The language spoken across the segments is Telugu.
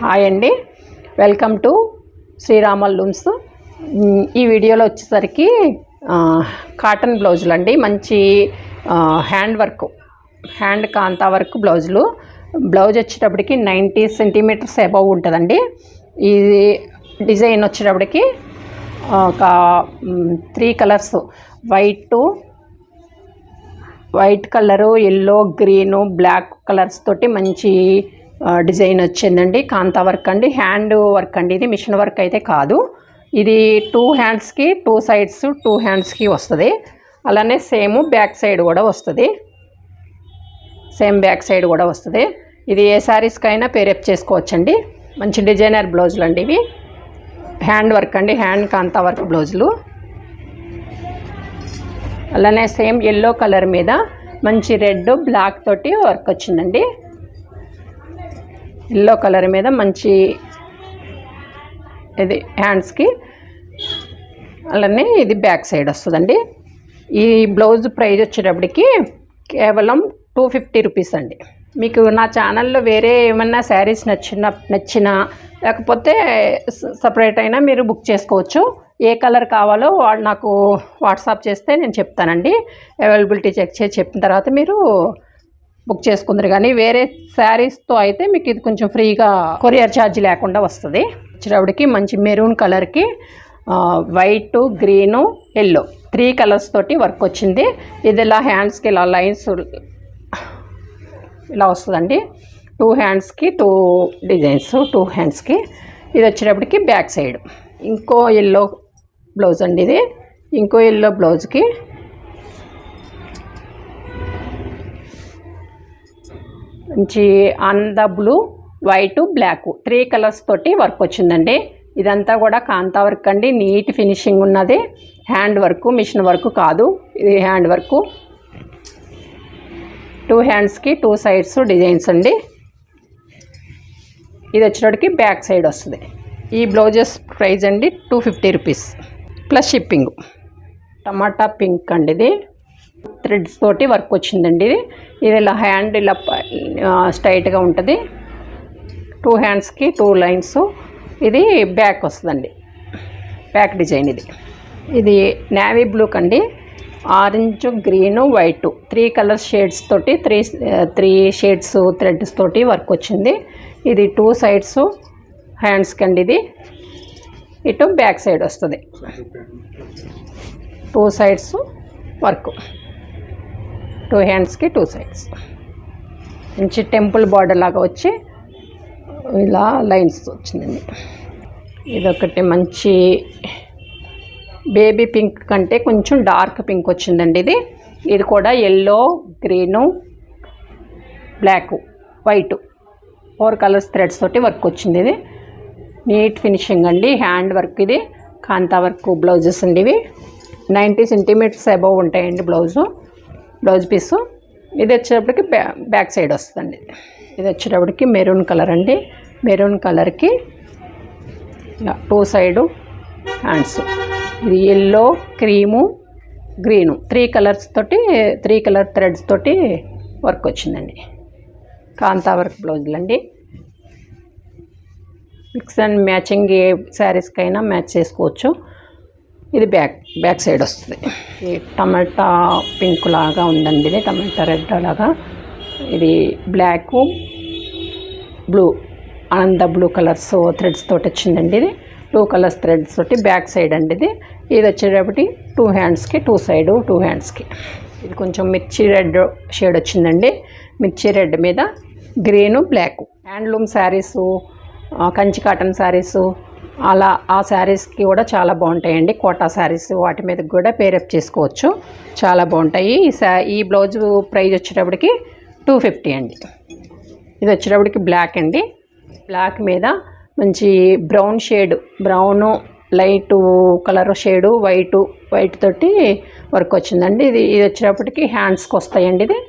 హాయ్ అండి, వెల్కమ్ టు శ్రీరామల్ లూమ్స్. ఈ వీడియోలో వచ్చేసరికి కాటన్ బ్లౌజులు అండి. మంచి హ్యాండ్ వర్క్, హ్యాండ్ కాంతా వర్క్ బ్లౌజులు. బ్లౌజ్ వచ్చేటప్పటికి 90 సెంటీమీటర్స్ అబవ్ ఉంటుందండి. ఇది డిజైన్ వచ్చేటప్పటికి ఒక 3 colours, white colour, yellow, green, black colours తోటి మంచి డిజైన్ వచ్చిందండి. కాంతా వర్క్ అండి, హ్యాండ్ వర్క్ అండి. ఇది మిషన్ వర్క్ అయితే కాదు. ఇది 2 హ్యాండ్స్కి 2 సైడ్స్ 2 హ్యాండ్స్కి వస్తుంది. అలానే సేమ్ బ్యాక్ సైడ్ కూడా వస్తుంది. ఇది ఏ శారీస్కైనా పేరప్ చేసుకోవచ్చండి. మంచి డిజైనర్ బ్లౌజులు అండి ఇవి. హ్యాండ్ వర్క్ అండి, హ్యాండ్ కాంతా వర్క్ బ్లౌజులు. అలానే సేమ్ ఎల్లో కలర్ మీద మంచి రెడ్, బ్లాక్ తోటి వర్క్ వచ్చిందండి. ఎల్లో కలర్ మీద మంచి ఇది హ్యాండ్స్కి. అలానే ఇది బ్యాక్ సైడ్ వస్తుందండి. ఈ బ్లౌజ్ ప్రైస్ వచ్చేటప్పటికి కేవలం 250 రూపీస్ అండి. మీకు నా ఛానల్లో వేరే ఏమన్నా శారీస్ నచ్చినా లేకపోతే సపరేట్ అయినా మీరు బుక్ చేసుకోవచ్చు. ఏ కలర్ కావాలో నాకు వాట్సాప్ చేస్తే నేను చెప్తానండి. అవైలబిలిటీ చెక్ చేసి చెప్పిన తర్వాత మీరు బుక్ చేసుకుందరు. కానీ వేరే శారీస్తో అయితే మీకు ఇది కొంచెం ఫ్రీగా కొరియర్ ఛార్జ్ లేకుండా వస్తుంది. వచ్చేటప్పటికి మంచి మెరూన్ కలర్కి వైట్, గ్రీను, ఎల్లో 3 కలర్స్ తోటి వర్క్ వచ్చింది. ఇది ఇలా హ్యాండ్స్కి ఇలా లైన్స్ ఇలా వస్తుందండి. 2 హ్యాండ్స్కి 2 డిజైన్స్, 2 హ్యాండ్స్కి. ఇది వచ్చేటప్పటికి బ్యాక్ సైడ్. ఇంకో ఎల్లో బ్లౌజ్ అండి ఇది. ఇంకో ఎల్లో బ్లౌజ్కి మంచి అందా బ్లూ, వైట్, బ్లాక్ 3 కలర్స్ తోటి వర్క్ వచ్చిందండి. ఇదంతా కూడా కాంతా వర్క్ అండి. నీట్ ఫినిషింగ్ ఉన్నది. హ్యాండ్ వర్క్, మిషన్ వర్క్ కాదు. ఇది హ్యాండ్ వర్క్. 2 హ్యాండ్స్కి 2 సైడ్స్ డిజైన్స్ అండి. ఇది వచ్చేటప్పటికి బ్యాక్ సైడ్ వస్తుంది. ఈ బ్లౌజెస్ ప్రైస్ అండి 250 రూపీస్ ప్లస్ షిప్పింగ్. టమాటా పింక్ అండి ఇది. థ్రెడ్స్ తోటి వర్క్ వచ్చిందండి. ఇది ఇలా హ్యాండ్ ఇలా స్ట్రైట్గా ఉంటుంది. 2 హ్యాండ్స్కి 2 లైన్స్. ఇది బ్యాక్ వస్తుందండి, బ్యాక్ డిజైన్. ఇది నేవీ బ్లూ కండి. Orange, green, white 3 colour shades తోటి 3 షేడ్స్ థ్రెడ్స్ తోటి వర్క్ వచ్చింది. ఇది 2 సైడ్స్ హ్యాండ్స్కి అండి. ఇది ఇటు బ్యాక్ సైడ్ వస్తుంది. 2 సైడ్స్ వర్క్, 2 హ్యాండ్స్కి 2 సైడ్స్. మంచి టెంపుల్ బార్డర్ లాగా వచ్చి ఇలా లైన్స్ వచ్చిందండి. ఇదొకటి మంచి బేబీ పింక్ కంటే కొంచెం డార్క్ పింక్ వచ్చిందండి. ఇది కూడా yellow, green, black, white 4 colours threads తోటి వర్క్ వచ్చింది. ఇది నీట్ ఫినిషింగ్ అండి. Hand work. ఇది కాంతా వర్క్ బ్లౌజెస్ అండి. ఇవి 90 సెంటీమీటర్స్ అబవ్ ఉంటాయండి బ్లౌజ్ పీసు. ఇది వచ్చేటప్పటికి బ్యాక్ సైడ్ వస్తుందండి. ఇది వచ్చేటప్పటికి మెరూన్ కలర్ అండి. మెరూన్ కలర్కి 2 సైడు హ్యాండ్స్. ఇది ఎల్లో, క్రీము, గ్రీను 3 కలర్స్ తోటి 3 కలర్ థ్రెడ్స్ తోటి వర్క్ వచ్చిందండి. కాంతా వర్క్ బ్లౌజులు అండి. మిక్స్ అండ్ మ్యాచింగ్ ఏ శారీస్కైనా మ్యాచ్ చేసుకోవచ్చు. ఇది బ్యాక్ సైడ్ వస్తుంది. ఈ టమాటా పింక్ లాగా ఉందండి. ఇది టమాటా రెడ్ లాగా. ఇది బ్లాక్, బ్లూ, ఆనంద బ్లూ కలర్స్ థ్రెడ్స్ తోటి వచ్చిందండి. ఇది 2 కలర్స్ థ్రెడ్స్ తోటి బ్యాక్ సైడ్ అండి. ఇది వచ్చేటప్పటి 2 హ్యాండ్స్కి 2 సైడు 2 హ్యాండ్స్కి. ఇది కొంచెం మిర్చి రెడ్ షేడ్ వచ్చిందండి. మిర్చి రెడ్ మీద green, black. Handloom saris, Kanchi cotton saris అలా ఆ శారీస్కి కూడా చాలా బాగుంటాయండి. కోటా శారీస్ వాటి మీద కూడా పేరప్ చేసుకోవచ్చు. చాలా బాగుంటాయి. ఈ బ్లౌజు ప్రైస్ వచ్చేటప్పటికి 250 అండి. ఇది వచ్చేటప్పటికి బ్లాక్ అండి. బ్లాక్ మీద మంచి brown shade, brown light colour shade, white తోటి వర్క్ వచ్చిందండి. ఇది వచ్చేటప్పటికి హ్యాండ్స్కి వస్తాయండి. ఇది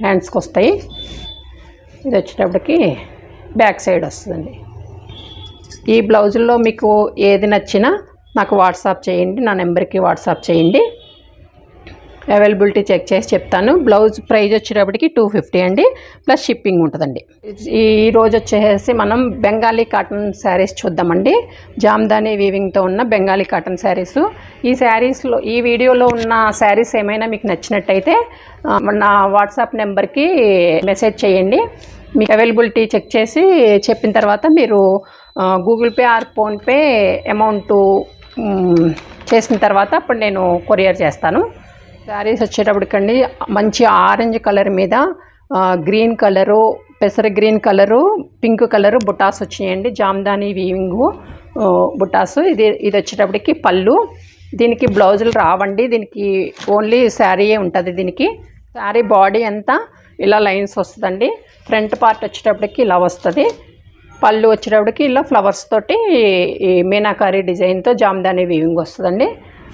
హ్యాండ్స్కి వస్తాయి. ఇది వచ్చేటప్పటికి బ్యాక్ సైడ్ వస్తుందండి. ఈ బ్లౌజుల్లో మీకు ఏది నచ్చినా నాకు వాట్సాప్ చేయండి. నా నెంబర్కి వాట్సాప్ చేయండి. అవైలబిలిటీ చెక్ చేసి చెప్తాను. బ్లౌజ్ ప్రైస్ వచ్చేటప్పటికి 250 అండి, ప్లస్ షిప్పింగ్ ఉంటుందండి. ఈరోజు వచ్చేసి మనం బెంగాలీ కాటన్ శారీస్ చూద్దామండి. జామ్దాని వీవింగ్తో ఉన్న బెంగాలీ కాటన్ శారీస్. ఈ శారీస్లో ఈ వీడియోలో ఉన్న శారీస్ ఏమైనా మీకు నచ్చినట్టయితే నా వాట్సాప్ నెంబర్కి మెసేజ్ చేయండి. మీకు అవైలబిలిటీ చెక్ చేసి చెప్పిన తర్వాత మీరు Google Pay or PhonePe amount చేసిన తర్వాత అప్పుడు నేను కొరియర్ చేస్తాను. శారీస్ వచ్చేటప్పటికండి మంచి ఆరెంజ్ కలర్ మీద గ్రీన్ కలరు, పెసర గ్రీన్ కలరు, పింక్ కలరు బుటాస్ వచ్చినాయండి. జామ్దాని వీవింగ్ బుటాస్. ఇది వచ్చేటప్పటికి పళ్ళు. దీనికి బ్లౌజులు రావండి, దీనికి ఓన్లీ శారీయే ఉంటుంది. దీనికి శారీ బాడీ అంతా ఇలా లైన్స్ వస్తుందండి. ఫ్రంట్ పార్ట్ వచ్చేటప్పటికి ఇలా వస్తుంది. పళ్ళు వచ్చేటప్పటికి ఇలా ఫ్లవర్స్ తోటి ఈ మీనాకారి డిజైన్తో జామ్దాని వీవింగ్ వస్తుందండి.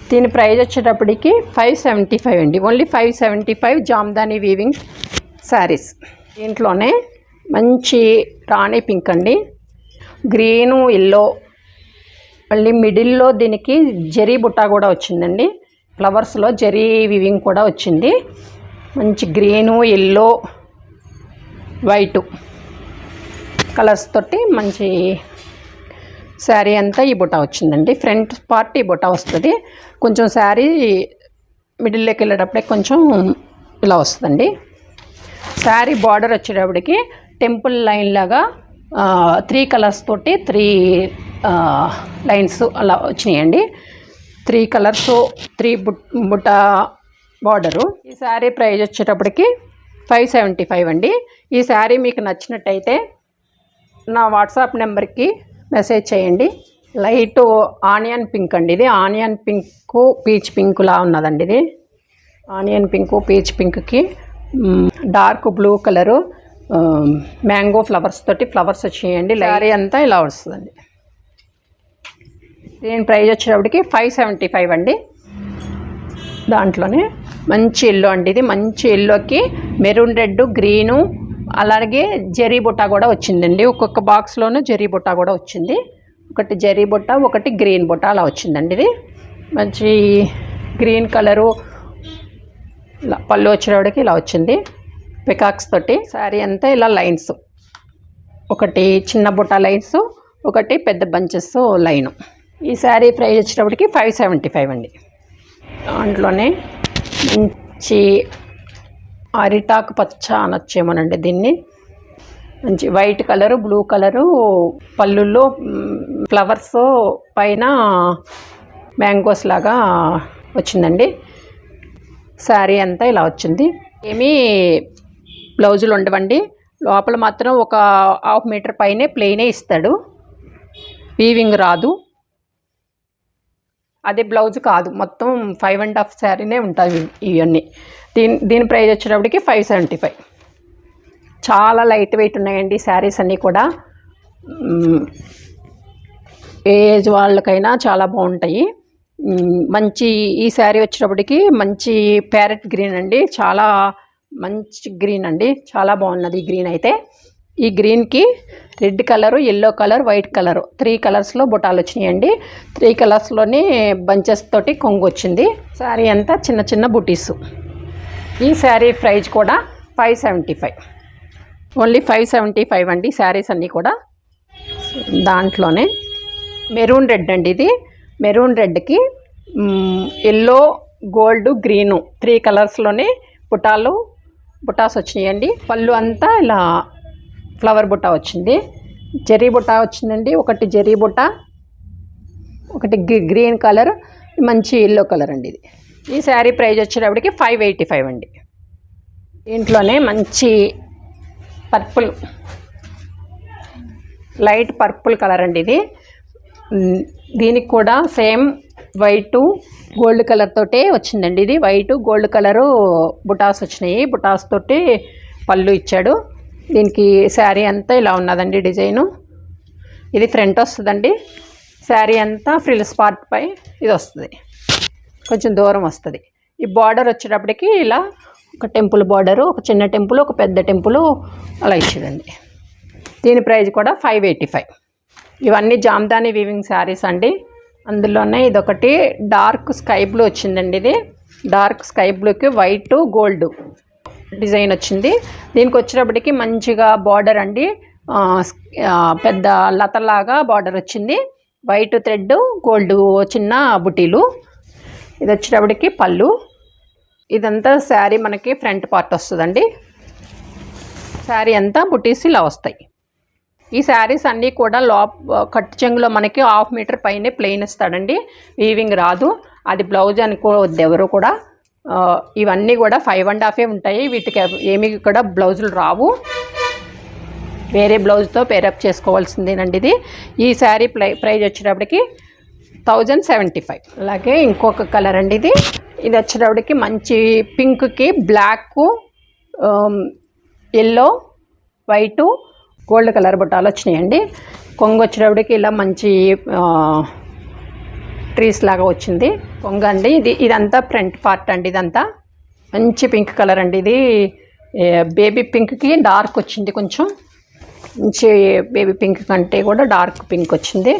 దీని ప్రైస్ వచ్చేటప్పటికి 575 అండి. Only 575 Jamdani weaving saris. దీంట్లోనే మంచి రాణి పింక్ అండి, గ్రీను, ఎల్లో, మళ్ళీ మిడిల్లో దీనికి జరీ బుట్టా కూడా వచ్చిందండి. ఫ్లవర్స్లో జరీ వీవింగ్ కూడా వచ్చింది. మంచి గ్రీను, ఎల్లో, వైటు కలర్స్ తోటి మంచి శారీ అంతా ఈ బుట్ట వచ్చిందండి. ఫ్రంట్ పార్ట్ ఈ బుట్ట వస్తుంది. కొంచెం శారీ మిడిల్లోకి వెళ్ళేటప్పుడే కొంచెం ఇలా వస్తుందండి. శారీ బార్డర్ వచ్చేటప్పటికి టెంపుల్ లైన్ లాగా 3 కలర్స్ తోటి 3 లైన్స్ అలా వచ్చినాయండి. 3 కలర్స్ 3 బుట్ట బార్డరు. ఈ శారీ ప్రైస్ వచ్చేటప్పటికి 575 అండి. ఈ శారీ మీకు నచ్చినట్టయితే నా వాట్సాప్ నెంబర్కి మెసేజ్ చేయండి. లైట్ ఆనియన్ పింక్ అండి. ఇది ఆనియన్ పింక్ పీచ్ పింక్లా ఉన్నదండి. ఇది ఆనియన్ పింక్ పీచ్ పింక్కి dark blue colour mango flowers తోటి ఫ్లవర్స్ వచ్చేయండి. శారీ అంతా ఇలా వస్తుందండి. దీని ప్రైస్ వచ్చేటప్పటికి 575 అండి. దాంట్లోనే మంచి ఎల్లో అండి. ఇది మంచి ఎల్లోకి మెరూన్ రెడ్, గ్రీను, అలాగే జరీ బుట్ట కూడా వచ్చిందండి. ఒక్కొక్క బాక్స్లోనూ జరీ బుట్ట కూడా వచ్చింది. ఒకటి జరీ బుట్ట, ఒకటి గ్రీన్ బుట్ట అలా వచ్చిందండి. ఇది మంచి గ్రీన్ కలరు. ఇలా పళ్ళు వచ్చేటప్పటికి ఇలా వచ్చింది పికాక్స్ తోటి. శారీ అంతా ఇలా లైన్స్, ఒకటి చిన్న బుట్ట లైన్స్, ఒకటి పెద్ద బంచెస్ లైను. ఈ శారీ ప్రైస్ వచ్చేటప్పటికి 575 అండి. దాంట్లోనే మంచి అరిటాకు పచ్చ అనొచ్చేమోనండి దీన్ని. మంచి వైట్ కలరు, బ్లూ కలరు, పళ్ళుల్లో ఫ్లవర్స్, పైన మ్యాంగోస్ లాగా వచ్చిందండి. శారీ అంతా ఇలా వచ్చింది. ఏమీ బ్లౌజులు ఉండవండి. లోపల మాత్రం ఒక 1/2 మీటర్ పైనే ప్లెయినే ఇస్తాడు. వీవింగ్ రాదు. అదే బ్లౌజ్ కాదు, మొత్తం 5.5 శారీనే ఉంటాయి ఇవన్నీ. దీని ప్రైస్ వచ్చేటప్పటికి 575. చాలా లైట్ వెయిట్ ఉన్నాయండి శారీస్ అన్నీ కూడా. ఏ ఏజ్ వాళ్ళకైనా చాలా బాగుంటాయి. మంచి ఈ శారీ వచ్చేటప్పటికి మంచి ప్యారెట్ గ్రీన్ అండి. చాలా మంచి గ్రీన్ అండి, చాలా బాగున్నది ఈ గ్రీన్ అయితే. ఈ గ్రీన్కి red colour, yellow colour, white colour 3 కలర్స్లో బుటాలు వచ్చినాయండి. 3 కలర్స్లోని బంచెస్ తోటి కొంగు వచ్చింది. శారీ అంతా చిన్న చిన్న బుటీసు. ఈ శారీ ప్రైస్ కూడా 575. ఓన్లీ 575 అండి శారీస్ అన్నీ కూడా. దాంట్లోనే మెరూన్ రెడ్ అండి. ఇది మెరూన్ రెడ్కి ఎల్లో, గోల్డ్, గ్రీను 3 కలర్స్లోనే బుటాస్ వచ్చినాయండి. పళ్ళు అంతా ఇలా ఫ్లవర్ బుట్ట వచ్చింది. జరీ బుట్ట వచ్చిందండి. ఒకటి జరీ బుట్ట, ఒకటి గ్రీన్ కలర్, మంచి ఎల్లో కలర్ అండి. ఇది ఈ శారీ ప్రైస్ వచ్చేటప్పటికి 585 అండి. దీంట్లోనే మంచి పర్పుల్, లైట్ పర్పుల్ కలర్ అండి. ఇది దీనికి కూడా సేమ్ వైటు గోల్డ్ కలర్ తోటే వచ్చిందండి. ఇది వైటు గోల్డ్ కలరు బుటాస్ వచ్చినాయి. బుటాస్ తోటి పళ్ళు ఇచ్చాడు. దీనికి శారీ అంతా ఇలా ఉన్నదండి డిజైను. ఇది ఫ్రంట్ వస్తుందండి. శారీ అంతా ఫ్రిల్స్ పార్ట్ పై ఇది వస్తుంది, కొంచెం దూరం వస్తుంది. ఈ బార్డర్ వచ్చేటప్పటికి ఇలా ఒక టెంపుల్ బార్డరు, ఒక చిన్న టెంపుల్, ఒక పెద్ద టెంపుల్ అలా ఇచ్చేదండి. దీని ప్రైస్ కూడా 585. ఇవన్నీ జామ్దాని వీవింగ్ శారీస్ అండి. అందులోనే ఇదొకటి డార్క్ స్కై బ్లూ వచ్చిందండి. ఇది డార్క్ స్కై బ్లూకి వైట్ గోల్డ్ డిజైన్ వచ్చింది. దీనికి వచ్చేటప్పటికి మంచిగా బార్డర్ అండి, పెద్ద లతలాగా బార్డర్ వచ్చింది. వైట్ థ్రెడ్ గోల్డ్ చిన్న బుటీలు. ఇది వచ్చేటప్పటికి పళ్ళు. ఇదంతా శారీ మనకి ఫ్రంట్ పార్ట్ వస్తుందండి. శారీ అంతా బుటీస్ ఇలా వస్తాయి. ఈ శారీస్ అన్నీ కూడా కట్టు చెంగులో మనకి 1/2 మీటర్ పైనే ప్లెయిన్ ఇస్తాడండి, వీవింగ్ రాదు. అది బ్లౌజ్ అనుకోవద్దు ఎవరు కూడా. ఇవన్నీ కూడా 5.5 ఉంటాయి. వీటికి ఏమి కూడా బ్లౌజులు రావు, వేరే బ్లౌజ్తో పేరప్ చేసుకోవాల్సిందేనండి ఇది. ఈ శారీ ప్రైస్ వచ్చేటప్పటికి 1075. అలాగే ఇంకొక కలర్ అండి ఇది. ఇది వచ్చేటప్పటికి మంచి పింక్కి black, yellow, white, gold colour బుట్టాలు వచ్చినాయండి. కొంగు వచ్చేటప్పటికి ఇలా మంచి ట్రీస్ లాగా వచ్చింది కొంగు అండి. ఇదంతా ఫ్రంట్ పార్ట్ అండి. ఇదంతా మంచి పింక్ కలర్ అండి. ఇది బేబీ పింక్కి డార్క్ వచ్చింది, కొంచెం మంచి బేబీ పింక్ కంటే కూడా డార్క్ పింక్ వచ్చింది.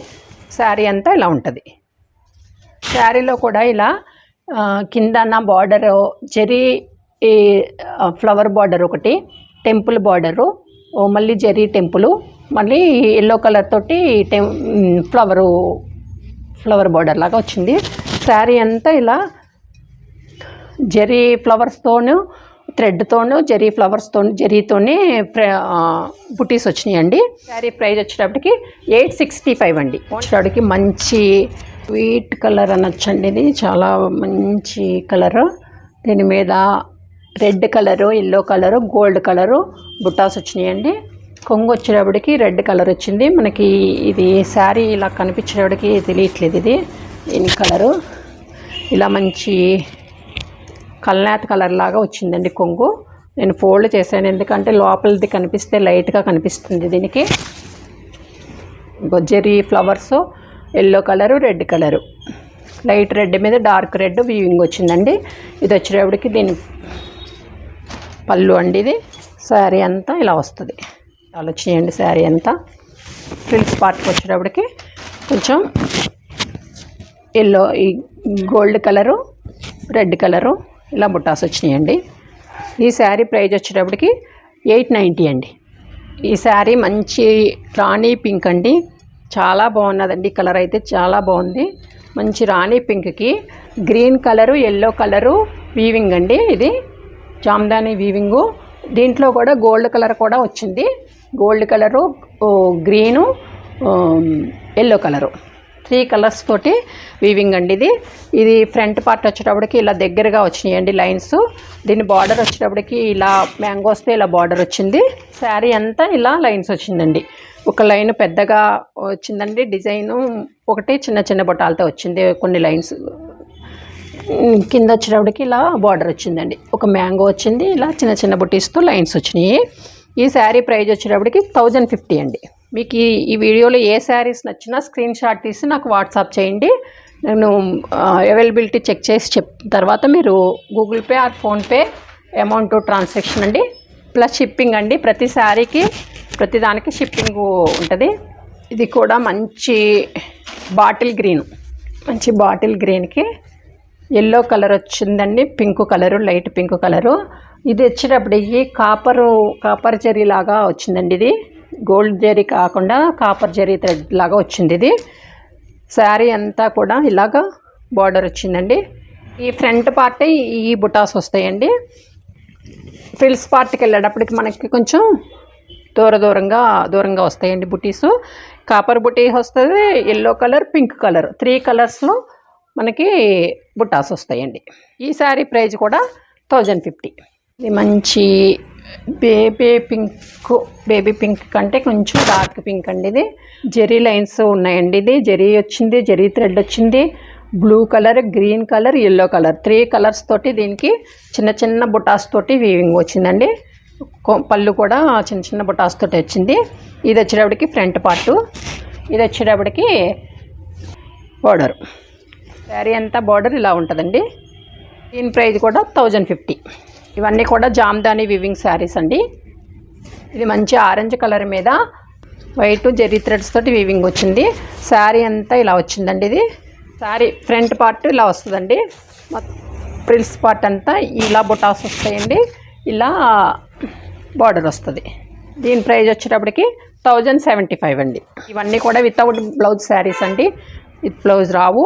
శారీ అంతా ఇలా ఉంటుంది. శారీలో కూడా ఇలా కిందన్న బార్డర్ జరీ ఫ్లవర్ బార్డర్ ఒకటి, టెంపుల్ బార్డరు, మళ్ళీ జరీ టెంపుల్, మళ్ళీ ఎల్లో కలర్ తోటి ఫ్లవర్ బార్డర్ లాగా వచ్చింది. శారీ అంతా ఇలా జరీ ఫ్లవర్స్తోను, థ్రెడ్తోను, జరీ ఫ్లవర్స్తోను, జరీతోనే బుటీస్ వచ్చినాయండి. శారీ ప్రైస్ వచ్చేటప్పటికి 865 అండి. వచ్చేటప్పటికి మంచి స్వీట్ కలర్ అనొచ్చండి. ఇది చాలా మంచి కలరు. దీని మీద red colour, yellow colour, gold colour బుట్టాస్ వచ్చినాయండి. కొంగు వచ్చేటప్పటికి రెడ్ కలర్ వచ్చింది మనకి. ఇది శారీ ఇలా కనిపించేటప్పటికి తెలియట్లేదు ఇది దీని కలరు. ఇలా మంచి కల్నాత్ కలర్ లాగా వచ్చిందండి కొంగు. నేను ఫోల్డ్ చేశాను ఎందుకంటే లోపలిది కనిపిస్తే లైట్గా కనిపిస్తుంది దీనికి. Zari flowers, yellow colour, red colour, light red మీద డార్క్ రెడ్ వీవింగ్ వచ్చిందండి. ఇది వచ్చేటప్పటికి దీని పళ్ళు అండి. ఇది శారీ అంతా ఇలా వస్తుంది. చాలా వచ్చినాయండి శారీ అంతా. ఫ్రిల్స్ పార్ట్కి వచ్చేటప్పటికి కొంచెం ఎల్లో, ఈ గోల్డ్ కలరు, రెడ్ కలరు ఇలా బుట్టాస్ వచ్చినాయండి. ఈ శారీ ప్రైస్ వచ్చేటప్పటికి 890 అండి. ఈ శారీ మంచి రాణి పింక్ అండి, చాలా బాగున్నదండి. కలర్ అయితే చాలా బాగుంది. మంచి రాణి పింక్కి green colour, yellow colour weaving అండి. ఇది జామ్దాని వీవింగు. దీంట్లో కూడా గోల్డ్ కలర్ కూడా వచ్చింది. Gold colour, green, yellow colour, 3 colours తోటి వీవింగ్ అండి. ఇది ఫ్రంట్ పార్ట్ వచ్చేటప్పటికి ఇలా దగ్గరగా వచ్చినాయండి లైన్స్. దీని బార్డర్ వచ్చేటప్పటికి ఇలా మ్యాంగోస్తో ఇలా బార్డర్ వచ్చింది. శారీ అంతా ఇలా లైన్స్ వచ్చిందండి. ఒక లైన్ పెద్దగా వచ్చిందండి డిజైను, ఒకటి చిన్న చిన్న బొటాలతో వచ్చింది కొన్ని లైన్స్. కింద వచ్చేటప్పటికి ఇలా బార్డర్ వచ్చిందండి. ఒక మ్యాంగో వచ్చింది, ఇలా చిన్న చిన్న బుటీస్తో లైన్స్ వచ్చినాయి. ఈ శారీ ప్రైస్ వచ్చేటప్పటికి 1050 అండి. మీకు ఈ వీడియోలో ఏ శారీస్ నచ్చినా స్క్రీన్ షాట్ తీసి నాకు వాట్సాప్ చేయండి. నేను అవైలబిలిటీ చెక్ చేసి తర్వాత మీరు Google Pay or PhonePe amount transaction అండి, ప్లస్ షిప్పింగ్ అండి. ప్రతి శారీకి ప్రతిదానికి షిప్పింగ్ ఉంటుంది. ఇది కూడా మంచి బాటిల్ గ్రీన్, మంచి బాటిల్ గ్రీన్కి ఎల్లో కలర్ వచ్చిందండి, pink colour, light pink colour. ఇది వచ్చేటప్పటికి కాపర్ జరీ లాగా వచ్చిందండి. ఇది గోల్డ్ జరీ కాకుండా కాపర్ జరీ థ్రెడ్ లాగా వచ్చింది. ఇది శారీ అంతా కూడా ఇలాగా బార్డర్ వచ్చిందండి. ఈ ఫ్రంట్ పార్ట్ ఈ బుటాస్ వస్తాయండి. ఫ్రిల్స్ పార్ట్కి వెళ్ళేటప్పటికి మనకి కొంచెం దూరంగా వస్తాయండి బుటీసు. కాపర్ బుటీ వస్తుంది, ఎల్లో కలర్, పింక్ కలర్, 3 కలర్స్లో మనకి బుట్టాస్ వస్తాయండి. ఈ శారీ ప్రైస్ కూడా 1050. ఇది మంచి బేబీ పింక్ కంటే కొంచెం డార్క్ పింక్ అండి. ఇది జెరీ లైన్స్ ఉన్నాయండి. ఇది జెరీ వచ్చింది, జెరీ థ్రెడ్ వచ్చింది, blue colour, green colour, yellow colour, 3 colours తోటి దీనికి చిన్న చిన్న బుటాస్ తోటి వీవింగ్ వచ్చిందండి. పళ్ళు కూడా చిన్న చిన్న బుటాస్ తోటి వచ్చింది. ఇది వచ్చేటప్పటికి ఫ్రంట్ పార్టు, ఇది వచ్చేటప్పటికి బార్డర్. శారీ అంతా బార్డర్ ఇలా ఉంటుందండి. దీని ప్రైస్ కూడా 1050. ఇవన్నీ కూడా జామ్దాని వివింగ్ శారీస్ అండి. ఇది మంచి ఆరెంజ్ కలర్ మీద వైట్ జెరీ థ్రెడ్స్ తోటి వీవింగ్ వచ్చింది. శారీ అంతా ఇలా వచ్చిందండి. ఇది శారీ ఫ్రంట్ పార్ట్ ఇలా వస్తుందండి. ఫ్రిల్స్ పార్ట్ అంతా ఇలా బుటాస్ వస్తాయండి, ఇలా బార్డర్ వస్తుంది. దీని ప్రైస్ వచ్చేటప్పటికి 1075 అండి. ఇవన్నీ కూడా వితౌట్ బ్లౌజ్ శారీస్ అండి, విత్ బ్లౌజ్ రావు.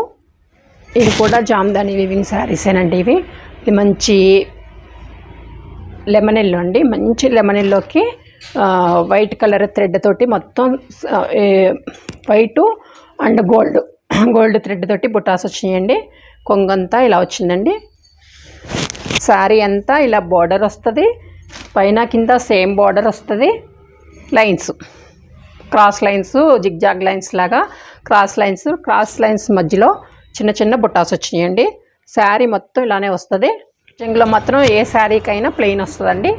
ఇది కూడా జామ్దాని వీవింగ్ శారీసేనండి. ఇది మంచి లెమన్ ఎల్లో అండి, మంచి లెమన్ ఎల్లోకి వైట్ కలర్ థ్రెడ్ తోటి మొత్తం వైటు అండ్ గోల్డ్ థ్రెడ్ తోటి బుటాస్ వచ్చినాయండి. కొంగంతా ఇలా వచ్చిందండి. శారీ అంతా ఇలా బార్డర్ వస్తుంది, పైన కింద సేమ్ బార్డర్ వస్తుంది. Lines, cross lines, zigzag lines లాగా క్రాస్ లైన్స్ మధ్యలో చిన్న చిన్న బుట్టాస్ వచ్చినాయండి. శారీ మొత్తం ఇలానే వస్తుంది. ఇందులో మాత్రం ఏ శారీకైనా ప్లెయిన్ వస్తుందండి,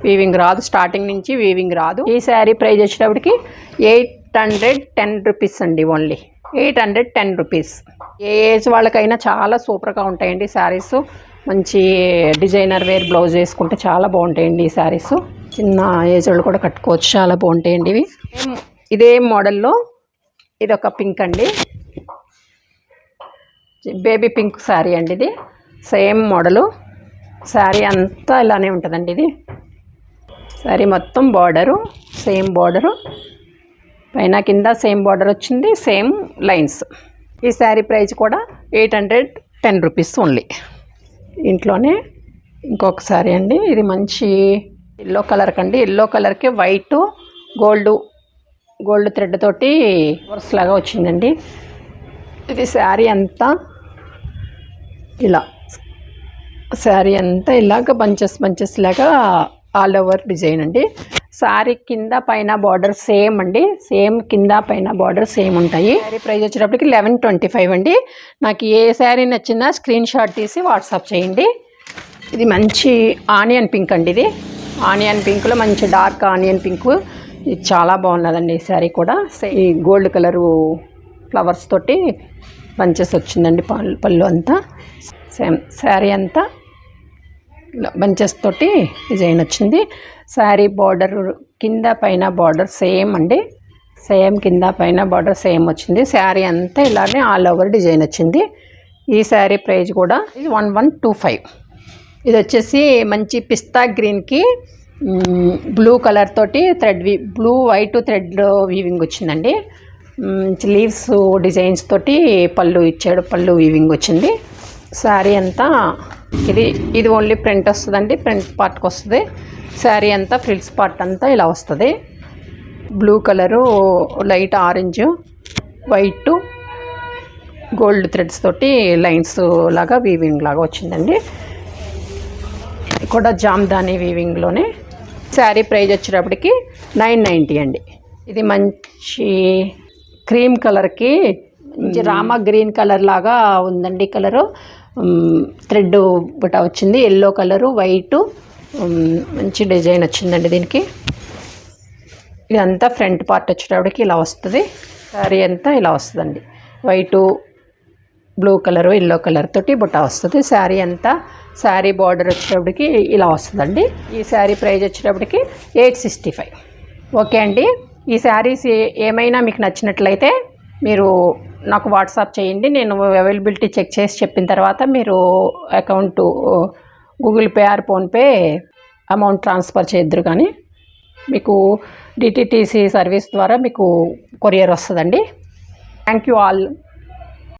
వీవింగ్ రాదు, స్టార్టింగ్ నుంచి వీవింగ్ రాదు. ఈ శారీ ప్రైస్ వచ్చేటప్పటికి 810 రూపీస్ అండి, ఓన్లీ 810 రూపీస్. ఏ ఏజ్ వాళ్ళకైనా చాలా సూపర్గా ఉంటాయండి శారీస్. మంచి డిజైనర్ వేర్ బ్లౌజ్ వేసుకుంటే చాలా బాగుంటాయండి ఈ శారీస్. చిన్న ఏజ్ వాళ్ళు కూడా కట్టుకోవచ్చు, చాలా బాగుంటాయండి ఇవి. ఇదే మోడల్లో ఇది ఒక పింక్ అండి, బేబీ పింక్ శారీ అండి. ఇది సేమ్ మోడలు, శారీ అంతా ఇలానే ఉంటుందండి. ఇది శారీ మొత్తం బార్డరు, సేమ్ బార్డరు, పైన కింద సేమ్ బార్డర్ వచ్చింది, సేమ్ లైన్స్. ఈ శారీ ప్రైస్ కూడా 810 రూపీస్ ఓన్లీ. ఇంట్లోనే ఇంకొక శారీ అండి, ఇది మంచి ఎల్లో కలర్ కండి. ఎల్లో కలర్కి వైట్ గోల్డ్ థ్రెడ్ తోటి వర్స్ లాగా వచ్చిందండి. ఇది శారీ అంతా ఇలా, శారీ అంతా ఇలాగ బంచెస్ లాగా ఆల్ ఓవర్ డిజైన్ అండి. శారీ కింద పైన బార్డర్ సేమ్ అండి, సేమ్ కింద పైన బార్డర్ సేమ్ ఉంటాయి. శారీ ప్రైస్ వచ్చేటప్పటికి 1125 అండి. నాకు ఏ శారీ నచ్చినా స్క్రీన్ షాట్ తీసి వాట్సాప్ చేయండి. ఇది మంచి ఆనియన్ పింక్ అండి. ఇది ఆనియన్ పింక్లో మంచి డార్క్ ఆనియన్ పింక్, ఇది చాలా బాగున్నదండి. ఈ శారీ కూడా ఈ గోల్డ్ కలరు ఫ్లవర్స్ తోటి బంచెస్ వచ్చిందండి. పళ్ళు అంతా సేమ్, శారీ అంతా బంచెస్ తోటి డిజైన్ వచ్చింది. శారీ బార్డర్ కింద పైన బార్డర్ సేమ్ అండి, సేమ్ కింద పైన బార్డర్ సేమ్ వచ్చింది. శారీ అంతా ఇలానే ఆల్ ఓవర్ డిజైన్ వచ్చింది. ఈ శారీ ప్రైస్ కూడా 1125. ఇది వచ్చేసి మంచి పిస్తా గ్రీన్కి బ్లూ కలర్ తోటి బ్లూ వైట్ థ్రెడ్ వీవింగ్ వచ్చిందండి. లీవ్స్ డిజైన్స్ తోటి పళ్ళు ఇచ్చాడు, పళ్ళు వీవింగ్ వచ్చింది. శారీ అంతా ఇది ఓన్లీ ప్రింట్ వస్తుందండి, ప్రింట్ పార్ట్కి వస్తుంది. శారీ అంతా ఫ్రిల్స్ పార్ట్ అంతా ఇలా వస్తుంది. Blue colour, light orange, white, gold threads తోటి లైన్స్ లాగా వీవింగ్ లాగా వచ్చిందండి. కూడా జామ్దాని వీవింగ్లోనే. శారీ ప్రైస్ వచ్చేటప్పటికి 990 అండి. ఇది మంచి క్రీమ్ కలర్కి మంచి రామా గ్రీన్ కలర్ లాగా ఉందండి. కలరు థ్రెడ్ బుట్ట వచ్చింది, ఎల్లో కలరు, వైటు, మంచి డిజైన్ వచ్చిందండి దీనికి. ఇదంతా ఫ్రంట్ పార్ట్ వచ్చేటప్పటికి ఇలా వస్తుంది. శారీ అంతా ఇలా వస్తుందండి, white, blue colour, yellow colour తోటి బుట్ట వస్తుంది. శారీ అంతా, శారీ బార్డర్ వచ్చేటప్పటికి ఇలా వస్తుందండి. ఈ శారీ ప్రైస్ వచ్చేటప్పటికి 865. ఓకే అండి. ఈ శారీస్ ఏమైనా మీకు నచ్చినట్లయితే మీరు నాకు వాట్సాప్ చేయండి. నేను అవైలబిలిటీ చెక్ చేసి చెప్పిన తర్వాత మీరు account Google Pay or PhonePe amount transfer చేద్దరు, కానీ మీకు డిటిటిసి సర్వీస్ ద్వారా మీకు కొరియర్ వస్తుందండి. Thank you all.